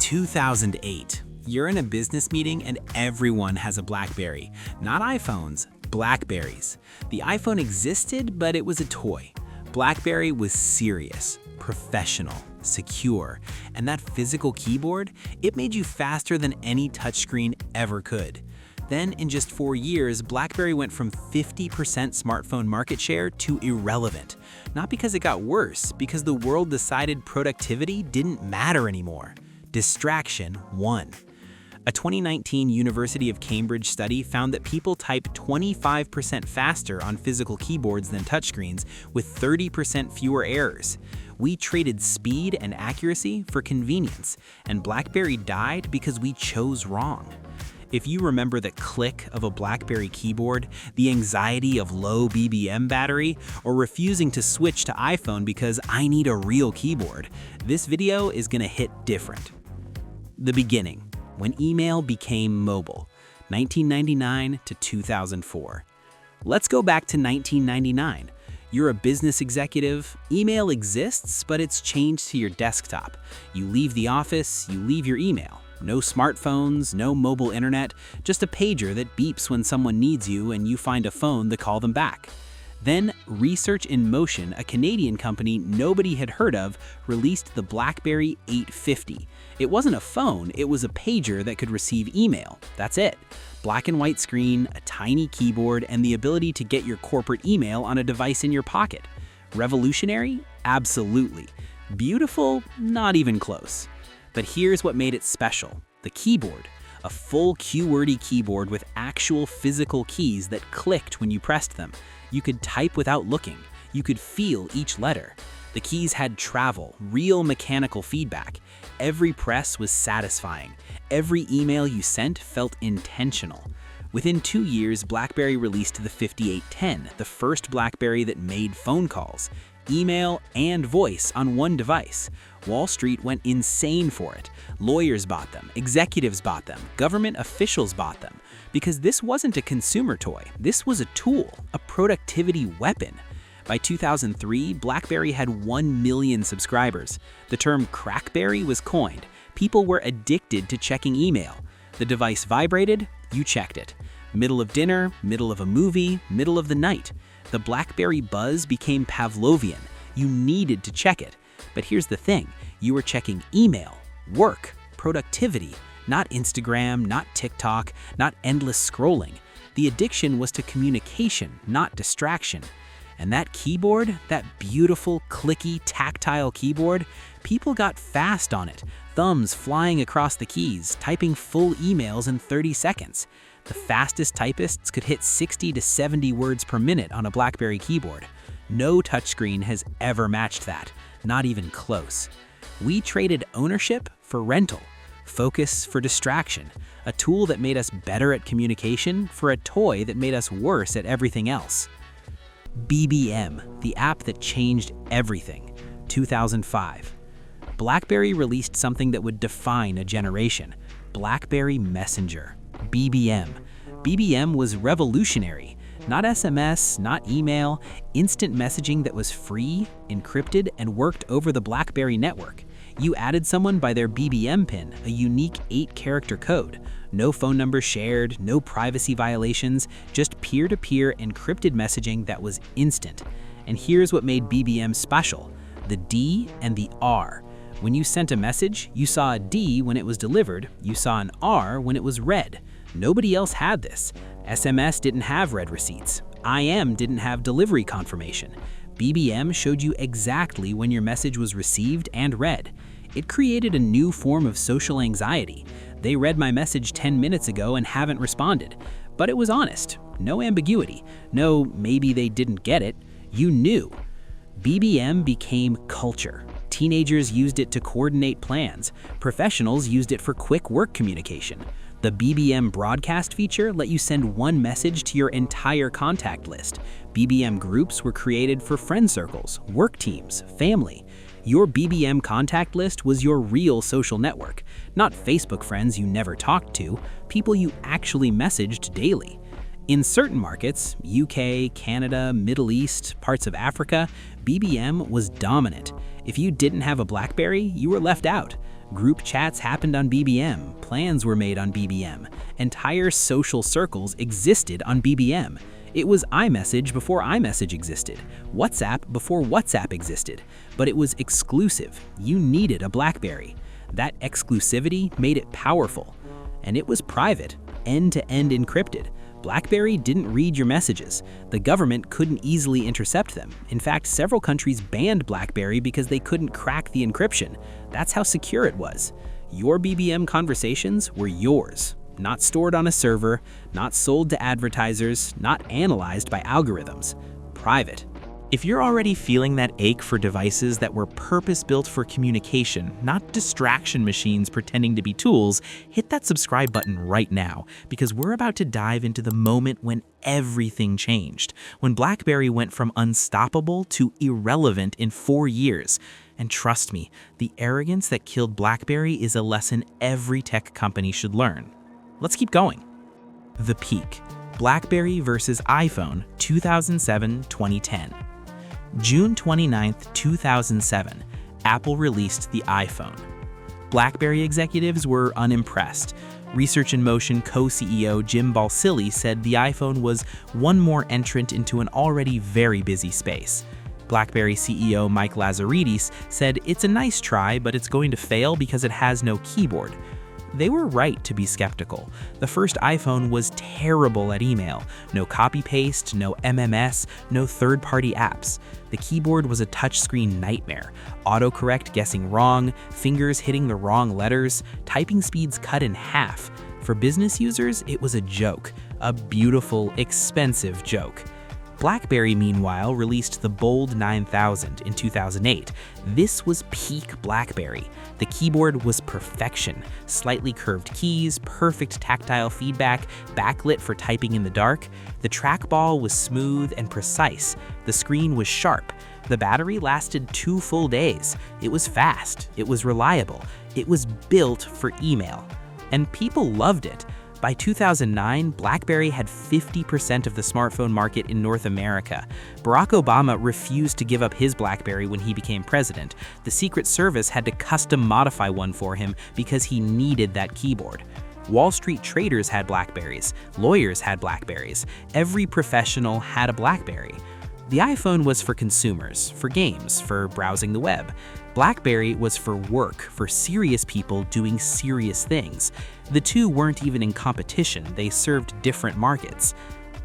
2008. You're in a business meeting and everyone has a BlackBerry. Not iPhones, BlackBerries. The iPhone existed, but it was a toy. BlackBerry was serious, professional, secure, and that physical keyboard, it made you faster than any touchscreen ever could. Then, in just 4 years, BlackBerry went from 50% smartphone market share to irrelevant. Not because it got worse, because the world decided productivity didn't matter anymore. Distraction won. A 2019 University of Cambridge study found that people type 25% faster on physical keyboards than touchscreens, with 30% fewer errors. We traded speed and accuracy for convenience, and BlackBerry died because we chose wrong. If you remember the click of a BlackBerry keyboard, the anxiety of low BBM battery, or refusing to switch to iPhone because I need a real keyboard, this video is gonna hit different. The beginning, when email became mobile, 1999 to 2004. Let's go back to 1999. You're a business executive, email exists, but it's changed to your desktop. You leave the office, you leave your email. No smartphones, no mobile internet, just a pager that beeps when someone needs you and you find a phone to call them back. Then, Research in Motion, a Canadian company nobody had heard of, released the BlackBerry 850. It wasn't a phone, it was a pager that could receive email. That's it. Black and white screen, a tiny keyboard, and the ability to get your corporate email on a device in your pocket. Revolutionary? Absolutely. Beautiful? Not even close. But here's what made it special: the keyboard. A full QWERTY keyboard with actual physical keys that clicked when you pressed them. You could type without looking. You could feel each letter. The keys had travel, real mechanical feedback. Every press was satisfying. Every email you sent felt intentional. Within 2 years, BlackBerry released the 5810, the first BlackBerry that made phone calls, email, and voice on one device. Wall Street went insane for it. Lawyers bought them, executives bought them, government officials bought them. Because this wasn't a consumer toy, this was a tool, a productivity weapon. By 2003, BlackBerry had 1 million subscribers. The term crackberry was coined. People were addicted to checking email. The device vibrated, you checked it. Middle of dinner, middle of a movie, middle of the night. The BlackBerry buzz became Pavlovian. You needed to check it. But here's the thing, you were checking email, work, productivity, not Instagram, not TikTok, not endless scrolling. The addiction was to communication, not distraction. And that keyboard, that beautiful, clicky, tactile keyboard, people got fast on it, thumbs flying across the keys, typing full emails in 30 seconds. The fastest typists could hit 60 to 70 words per minute on a BlackBerry keyboard. No touchscreen has ever matched that, not even close. We traded ownership for rental, focus for distraction, a tool that made us better at communication for a toy that made us worse at everything else. BBM, the app that changed everything, 2005. BlackBerry released something that would define a generation, BlackBerry Messenger, BBM. BBM was revolutionary. Not SMS, not email, instant messaging that was free, encrypted, and worked over the BlackBerry network. You added someone by their BBM pin, a unique 8-character code. No phone number shared, no privacy violations, just peer-to-peer encrypted messaging that was instant. And here's what made BBM special: the D and the R. When you sent a message, you saw a D when it was delivered, you saw an R when it was read. Nobody else had this. SMS didn't have read receipts. IM didn't have delivery confirmation. BBM showed you exactly when your message was received and read. It created a new form of social anxiety. They read my message 10 minutes ago and haven't responded. But it was honest. No ambiguity. No, maybe they didn't get it. You knew. BBM became culture. Teenagers used it to coordinate plans. Professionals used it for quick work communication. The BBM broadcast feature let you send one message to your entire contact list. BBM groups were created for friend circles, work teams, family. Your BBM contact list was your real social network, not Facebook friends you never talked to, people you actually messaged daily. In certain markets, UK, Canada, Middle East, parts of Africa, BBM was dominant. If you didn't have a BlackBerry, you were left out. Group chats happened on BBM, plans were made on BBM, entire social circles existed on BBM. It was iMessage before iMessage existed, WhatsApp before WhatsApp existed, but it was exclusive. You needed a BlackBerry. That exclusivity made it powerful. And it was private, end-to-end encrypted. BlackBerry didn't read your messages. The government couldn't easily intercept them. In fact, several countries banned BlackBerry because they couldn't crack the encryption. That's how secure it was. Your BBM conversations were yours, not stored on a server, not sold to advertisers, not analyzed by algorithms. Private. If you're already feeling that ache for devices that were purpose-built for communication, not distraction machines pretending to be tools, hit that subscribe button right now, because we're about to dive into the moment when everything changed, when BlackBerry went from unstoppable to irrelevant in 4 years. And trust me, the arrogance that killed BlackBerry is a lesson every tech company should learn. Let's keep going. The peak. BlackBerry versus iPhone, 2007-2010. June 29, 2007, Apple released the iPhone. BlackBerry executives were unimpressed. Research in Motion co-CEO Jim Balsillie said the iPhone was one more entrant into an already very busy space. BlackBerry CEO Mike Lazaridis said it's a nice try, but it's going to fail because it has no keyboard. They were right to be skeptical. The first iPhone was terrible at email. No copy-paste, no MMS, no third-party apps. The keyboard was a touchscreen nightmare. Autocorrect guessing wrong, fingers hitting the wrong letters, typing speeds cut in half. For business users, it was a joke. A beautiful, expensive joke. BlackBerry, meanwhile, released the Bold 9000 in 2008. This was peak BlackBerry. The keyboard was perfection. Slightly curved keys, perfect tactile feedback, backlit for typing in the dark. The trackball was smooth and precise. The screen was sharp. The battery lasted 2 full days. It was fast. It was reliable. It was built for email. And people loved it. By 2009, BlackBerry had 50% of the smartphone market in North America. Barack Obama refused to give up his BlackBerry when he became president. The Secret Service had to custom modify one for him because he needed that keyboard. Wall Street traders had BlackBerries. Lawyers had BlackBerries. Every professional had a BlackBerry. The iPhone was for consumers, for games, for browsing the web. BlackBerry was for work, for serious people doing serious things. The two weren't even in competition, they served different markets.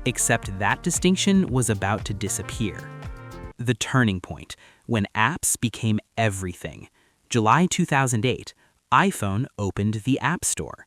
Except that distinction was about to disappear. The turning point, when apps became everything. July 2008, iPhone opened the App Store.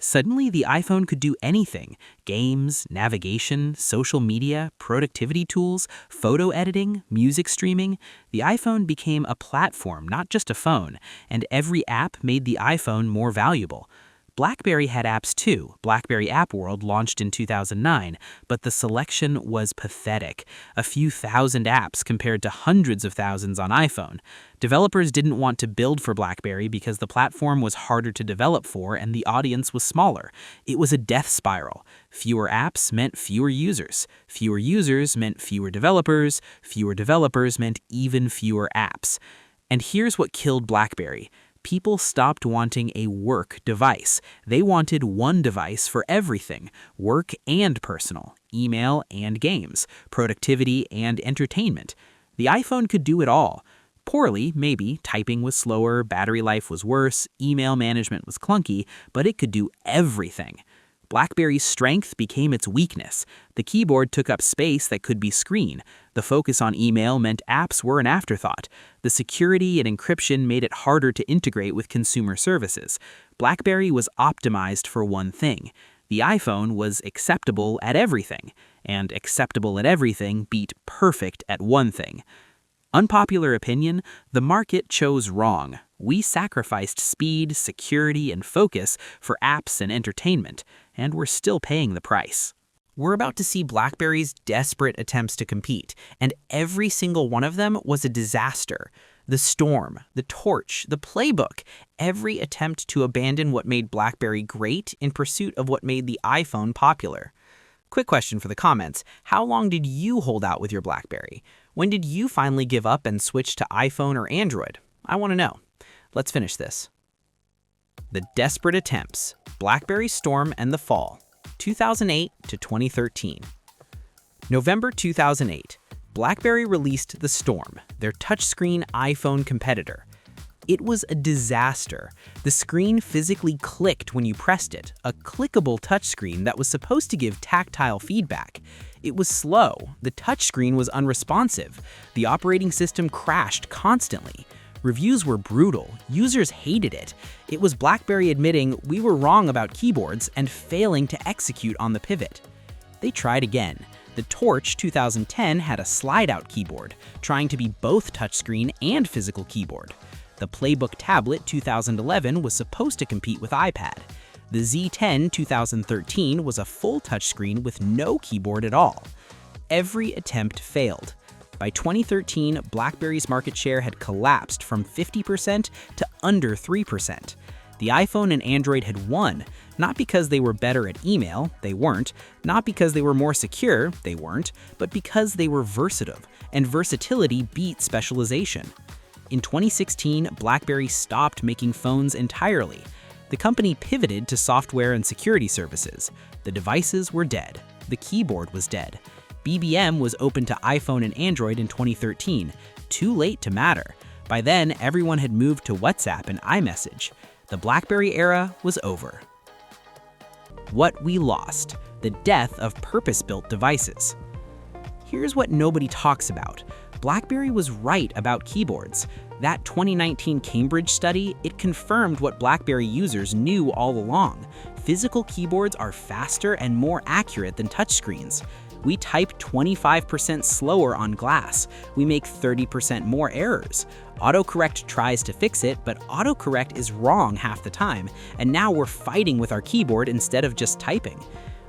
Suddenly, the iPhone could do anything: games, navigation, social media, productivity tools, photo editing, music streaming. The iPhone became a platform, not just a phone, and every app made the iPhone more valuable. BlackBerry had apps too. BlackBerry App World launched in 2009, but the selection was pathetic. A few thousand apps compared to hundreds of thousands on iPhone. Developers didn't want to build for BlackBerry because the platform was harder to develop for and the audience was smaller. It was a death spiral. Fewer apps meant fewer users. Fewer users meant fewer developers. Fewer developers meant even fewer apps. And here's what killed BlackBerry. People stopped wanting a work device. They wanted one device for everything: work and personal, email and games, productivity and entertainment. The iPhone could do it all. Poorly, maybe. Typing was slower, battery life was worse, email management was clunky, but it could do everything. BlackBerry's strength became its weakness. The keyboard took up space that could be screen. The focus on email meant apps were an afterthought. The security and encryption made it harder to integrate with consumer services. BlackBerry was optimized for one thing. The iPhone was acceptable at everything, and acceptable at everything beat perfect at one thing. Unpopular opinion, the market chose wrong. We sacrificed speed, security, and focus for apps and entertainment, and we're still paying the price. We're about to see BlackBerry's desperate attempts to compete, and every single one of them was a disaster. The Storm, the Torch, the Playbook, every attempt to abandon what made BlackBerry great in pursuit of what made the iPhone popular. Quick question for the comments: how long did you hold out with your BlackBerry? When did you finally give up and switch to iPhone or Android? I want to know. Let's finish this. The Desperate Attempts, BlackBerry Storm and the Fall, 2008 to 2013. November 2008, BlackBerry released the Storm, their touchscreen iPhone competitor. It was a disaster. The screen physically clicked when you pressed it, a clickable touchscreen that was supposed to give tactile feedback. It was slow, the touchscreen was unresponsive, the operating system crashed constantly. Reviews were brutal, users hated it. It was BlackBerry admitting we were wrong about keyboards and failing to execute on the pivot. They tried again. The Torch 2010 had a slide-out keyboard, trying to be both touchscreen and physical keyboard. The Playbook Tablet 2011 was supposed to compete with iPad. The Z10 2013 was a full touchscreen with no keyboard at all. Every attempt failed. By 2013, BlackBerry's market share had collapsed from 50% to under 3%. The iPhone and Android had won, not because they were better at email, they weren't, not because they were more secure, they weren't, but because they were versatile, and versatility beat specialization. In 2016, BlackBerry stopped making phones entirely. The company pivoted to software and security services. The devices were dead. The keyboard was dead. BBM was open to iPhone and Android in 2013. Too late to matter. By then, everyone had moved to WhatsApp and iMessage. The BlackBerry era was over. What we lost: the death of purpose-built devices. Here's what nobody talks about. BlackBerry was right about keyboards. That 2019 Cambridge study, it confirmed what BlackBerry users knew all along. Physical keyboards are faster and more accurate than touchscreens. We type 25% slower on glass. We make 30% more errors. Autocorrect tries to fix it, but autocorrect is wrong half the time, and now we're fighting with our keyboard instead of just typing.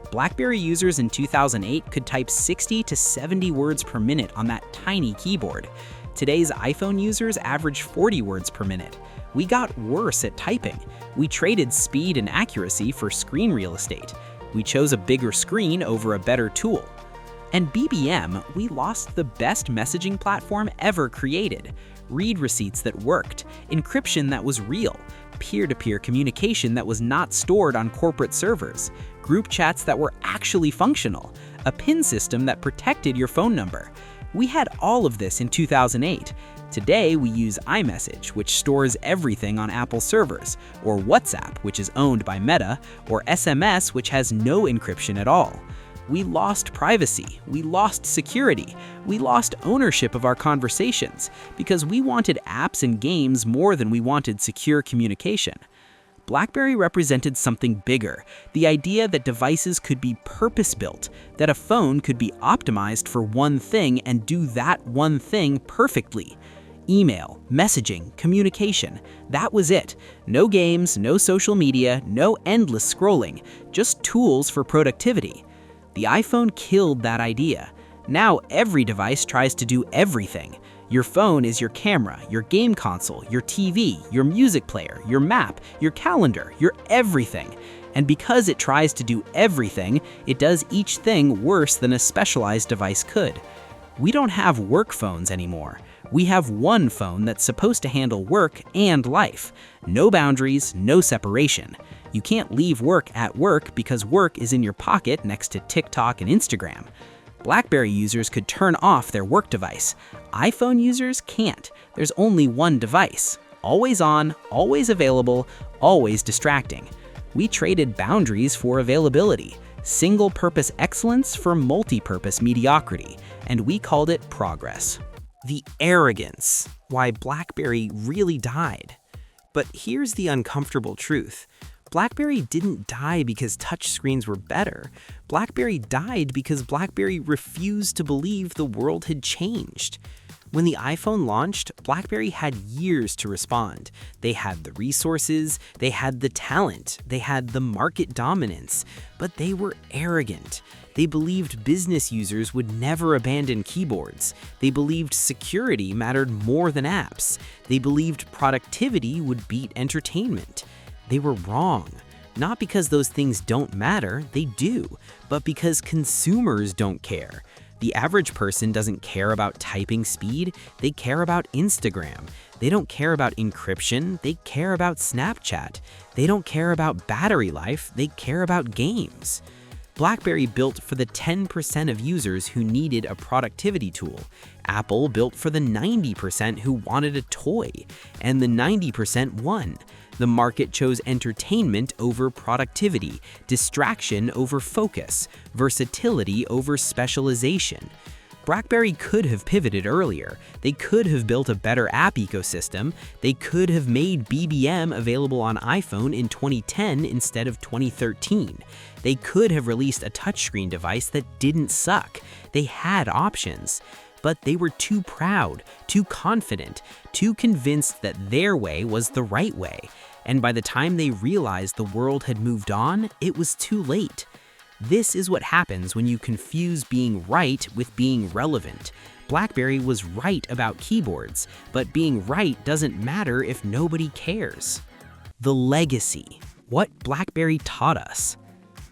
BlackBerry users in 2008 could type 60 to 70 words per minute on that tiny keyboard. Today's iPhone users average 40 words per minute. We got worse at typing. We traded speed and accuracy for screen real estate. We chose a bigger screen over a better tool. And BBM, we lost the best messaging platform ever created. Read receipts that worked, encryption that was real, peer-to-peer communication that was not stored on corporate servers, group chats that were actually functional, a PIN system that protected your phone number. We had all of this in 2008. Today, we use iMessage, which stores everything on Apple servers, or WhatsApp, which is owned by Meta, or SMS, which has no encryption at all. We lost privacy, we lost security, we lost ownership of our conversations because we wanted apps and games more than we wanted secure communication. BlackBerry represented something bigger, the idea that devices could be purpose-built, that a phone could be optimized for one thing and do that one thing perfectly. Email, messaging, communication, that was it. No games, no social media, no endless scrolling, just tools for productivity. The iPhone killed that idea. Now every device tries to do everything. Your phone is your camera, your game console, your TV, your music player, your map, your calendar, your everything. And because it tries to do everything, it does each thing worse than a specialized device could. We don't have work phones anymore. We have one phone that's supposed to handle work and life. No boundaries, no separation. You can't leave work at work because work is in your pocket next to TikTok and Instagram. BlackBerry users could turn off their work device. iPhone users can't. There's only one device. Always on, always available, always distracting. We traded boundaries for availability, single-purpose excellence for multi-purpose mediocrity, and we called it progress. The arrogance, why BlackBerry really died. But here's the uncomfortable truth. BlackBerry didn't die because touchscreens were better. BlackBerry died because BlackBerry refused to believe the world had changed. When the iPhone launched, BlackBerry had years to respond. They had the resources, they had the talent, they had the market dominance, but they were arrogant. They believed business users would never abandon keyboards. They believed security mattered more than apps. They believed productivity would beat entertainment. They were wrong. Not because those things don't matter, they do, but because consumers don't care. The average person doesn't care about typing speed, they care about Instagram. They don't care about encryption, they care about Snapchat. They don't care about battery life, they care about games. BlackBerry built for the 10% of users who needed a productivity tool. Apple built for the 90% who wanted a toy, and the 90% won. The market chose entertainment over productivity, distraction over focus, versatility over specialization. BlackBerry could have pivoted earlier. They could have built a better app ecosystem. They could have made BBM available on iPhone in 2010 instead of 2013. They could have released a touchscreen device that didn't suck. They had options. But they were too proud, too confident, too convinced that their way was the right way. And by the time they realized the world had moved on, it was too late. This is what happens when you confuse being right with being relevant. BlackBerry was right about keyboards, but being right doesn't matter if nobody cares. The legacy. What BlackBerry taught us.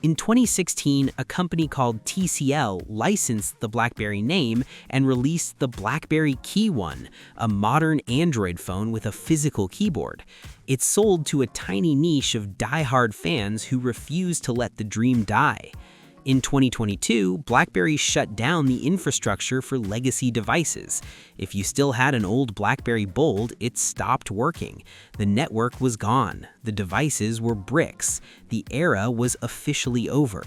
In 2016, a company called TCL licensed the BlackBerry name and released the BlackBerry Key One, a modern Android phone with a physical keyboard. It sold to a tiny niche of die-hard fans who refused to let the dream die. In 2022, BlackBerry shut down the infrastructure for legacy devices. If you still had an old BlackBerry Bold, it stopped working. The network was gone. The devices were bricks. The era was officially over.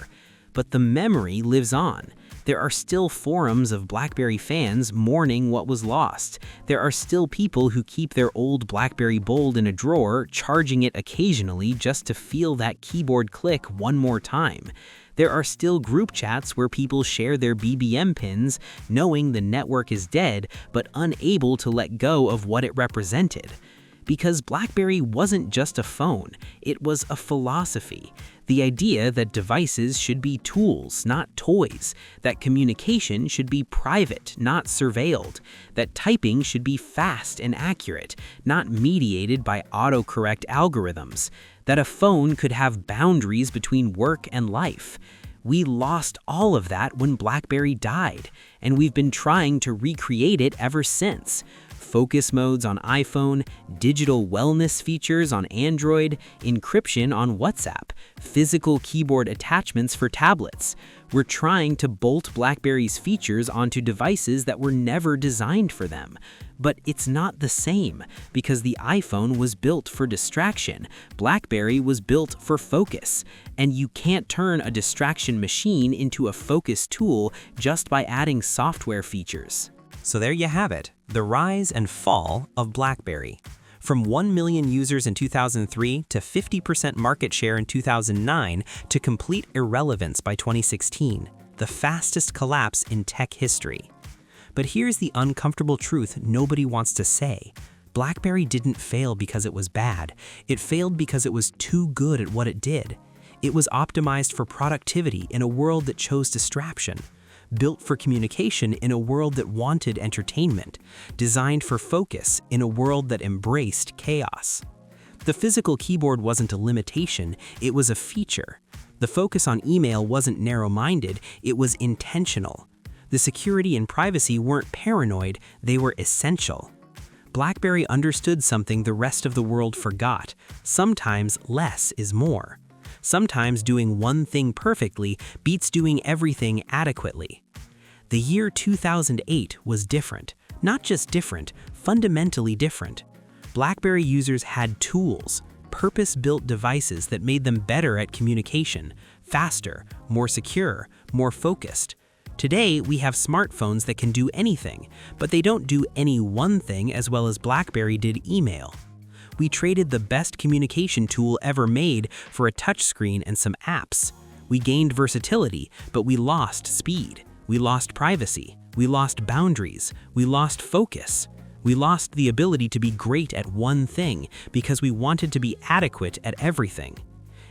But the memory lives on. There are still forums of BlackBerry fans mourning what was lost. There are still people who keep their old BlackBerry Bold in a drawer, charging it occasionally just to feel that keyboard click one more time. There are still group chats where people share their BBM pins, knowing the network is dead, but unable to let go of what it represented. Because BlackBerry wasn't just a phone, it was a philosophy. The idea that devices should be tools, not toys, that communication should be private, not surveilled, that typing should be fast and accurate, not mediated by autocorrect algorithms, that a phone could have boundaries between work and life. We lost all of that when BlackBerry died, and we've been trying to recreate it ever since. Focus modes on iPhone, digital wellness features on Android, encryption on WhatsApp, physical keyboard attachments for tablets. We're trying to bolt BlackBerry's features onto devices that were never designed for them. But it's not the same, because the iPhone was built for distraction, BlackBerry was built for focus, and you can't turn a distraction machine into a focus tool just by adding software features. So there you have it, the rise and fall of BlackBerry. From 1 million users in 2003 to 50% market share in 2009 to complete irrelevance by 2016, the fastest collapse in tech history. But here's the uncomfortable truth nobody wants to say. BlackBerry didn't fail because it was bad. It failed because it was too good at what it did. It was optimized for productivity in a world that chose distraction. Built for communication in a world that wanted entertainment, designed for focus in a world that embraced chaos. The physical keyboard wasn't a limitation, it was a feature. The focus on email wasn't narrow-minded, it was intentional. The security and privacy weren't paranoid, they were essential. BlackBerry understood something the rest of the world forgot. Sometimes less is more. Sometimes doing one thing perfectly beats doing everything adequately. The year 2008 was different. Not just different, fundamentally different. BlackBerry users had tools, purpose-built devices that made them better at communication, faster, more secure, more focused. Today, we have smartphones that can do anything, but they don't do any one thing as well as BlackBerry did email. We traded the best communication tool ever made for a touchscreen and some apps. We gained versatility, but we lost speed. We lost privacy. We lost boundaries. We lost focus. We lost the ability to be great at one thing because we wanted to be adequate at everything.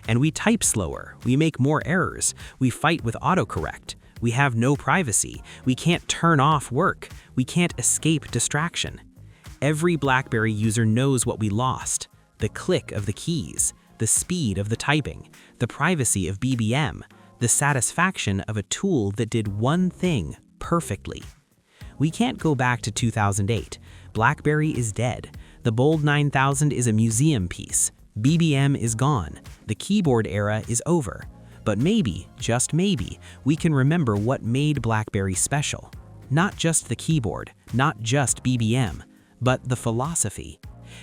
And we type slower. We make more errors. We fight with autocorrect. We have no privacy. We can't turn off work. We can't escape distraction. Every BlackBerry user knows what we lost: the click of the keys, the speed of the typing, the privacy of BBM, the satisfaction of a tool that did one thing perfectly. We can't go back to 2008. BlackBerry is dead. The Bold 9000 is a museum piece. BBM is gone. The keyboard era is over. But maybe, just maybe, we can remember what made BlackBerry special. Not just the keyboard, not just BBM, but the philosophy.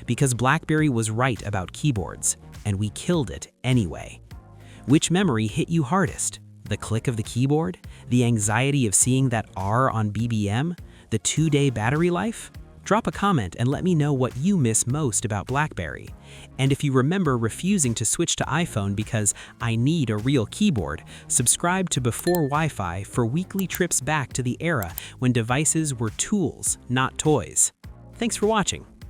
Because BlackBerry was right about keyboards, and we killed it anyway. Which memory hit you hardest? The click of the keyboard? The anxiety of seeing that R on BBM? The 2-day battery life? Drop a comment and let me know what you miss most about BlackBerry. And if you remember refusing to switch to iPhone because I need a real keyboard, subscribe to Before Wi-Fi for weekly trips back to the era when devices were tools, not toys. Thanks for watching.